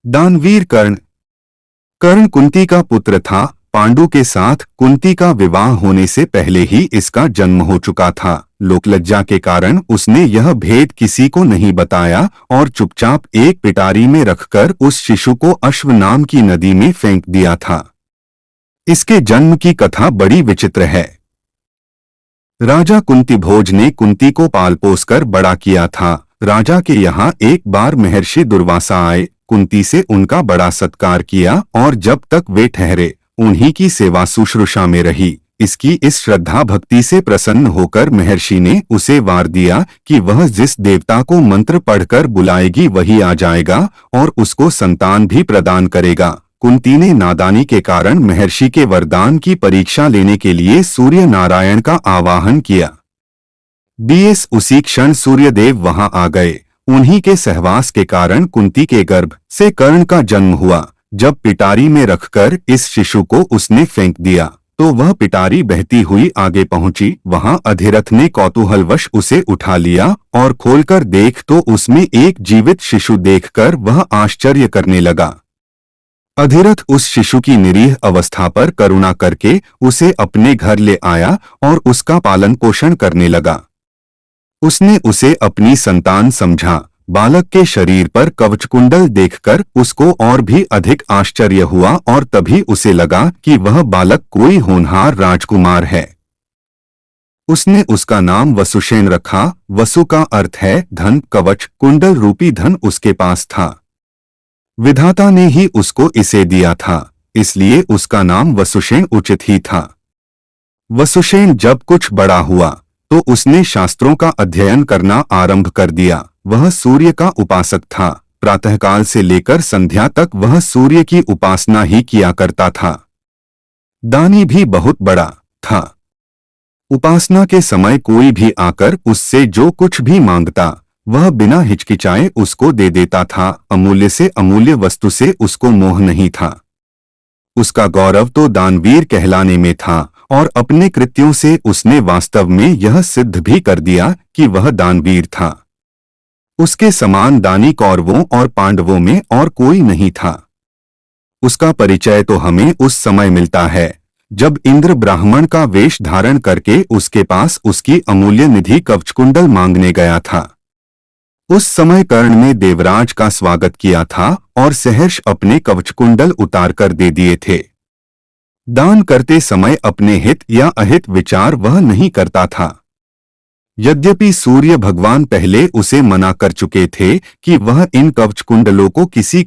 दानवीर कर्ण। कर्ण कुंती का पुत्र था। पांडु के साथ कुंती का विवाह होने से पहले ही इसका जन्म हो चुका था। लोकलज्जा के कारण उसने यह भेद किसी को नहीं बताया और चुपचाप एक पिटारी में रखकर उस शिशु को अश्व नाम की नदी में फेंक दिया था। इसके जन्म की कथा बड़ी विचित्र है। राजा कुंतीभोज ने कुंती को पाल पोस कर बड़ा किया था। राजा के यहाँ एक बार महर्षि दुर्वासा आए, कुंती से उनका बड़ा सत्कार किया और जब तक वे ठहरे उन्हीं की सेवा शुश्रूषा में रही। इसकी इस श्रद्धा भक्ति से प्रसन्न होकर महर्षि ने उसे वार दिया कि वह जिस देवता को मंत्र पढ़कर बुलाएगी वही आ जाएगा और उसको संतान भी प्रदान करेगा। कुंती ने नादानी के कारण महर्षि के वरदान की परीक्षा लेने के लिए सूर्य नारायण का आवाहन किया। उसी क्षण सूर्यदेव वहां आ गए। उन्हीं के सहवास के कारण कुंती के गर्भ से कर्ण का जन्म हुआ। जब पिटारी में रखकर इस शिशु को उसने फेंक दिया तो वह पिटारी बहती हुई आगे पहुंची। वहां अधिरथ ने कौतूहलवश उसे उठा लिया और खोलकर देख तो उसमें एक जीवित शिशु देखकर वह आश्चर्य करने लगा। अधिरथ उस शिशु की निरीह अवस्था पर करुणा करके उसे अपने घर ले आया और उसका पालन पोषण करने लगा। उसने उसे अपनी संतान समझा। बालक के शरीर पर कवचकुंडल देखकर उसको और भी अधिक आश्चर्य हुआ और तभी उसे लगा कि वह बालक कोई होनहार राजकुमार है। उसने उसका नाम वसुसेन रखा। वसु का अर्थ है धन। कवच कुंडल रूपी धन उसके पास था। विधाता ने ही उसको इसे दिया था, इसलिए उसका नाम वसुसेन उचित ही था। वसुसेन जब कुछ बड़ा हुआ तो उसने शास्त्रों का अध्ययन करना आरंभ कर दिया। वह सूर्य का उपासक था। प्रातःकाल से लेकर संध्या तक वह सूर्य की उपासना ही किया करता था। दानी भी बहुत बड़ा था। उपासना के समय कोई भी आकर उससे जो कुछ भी मांगता वह बिना हिचकिचाए उसको दे देता था। अमूल्य से अमूल्य वस्तु से उसको मोह नहीं था। उसका गौरव तो दानवीर कहलाने में था और अपने कृत्यों से उसने वास्तव में यह सिद्ध भी कर दिया कि वह दानवीर था। उसके समान दानी कौरवों और पांडवों में और कोई नहीं था। उसका परिचय तो हमें उस समय मिलता है जब इंद्र ब्राह्मण का वेश धारण करके उसके पास उसकी अमूल्य निधि कवचकुंडल मांगने गया था। उस समय कर्ण ने देवराज का स्वागत किया था और सहर्ष अपने कवचकुंडल उतारकर दे दिए थे। दान करते समय अपने हित या अहित विचार वह नहीं करता था। यद्यपि सूर्य भगवान पहले उसे मना कर चुके थे कि वह इन कवचकुंडलों को किसी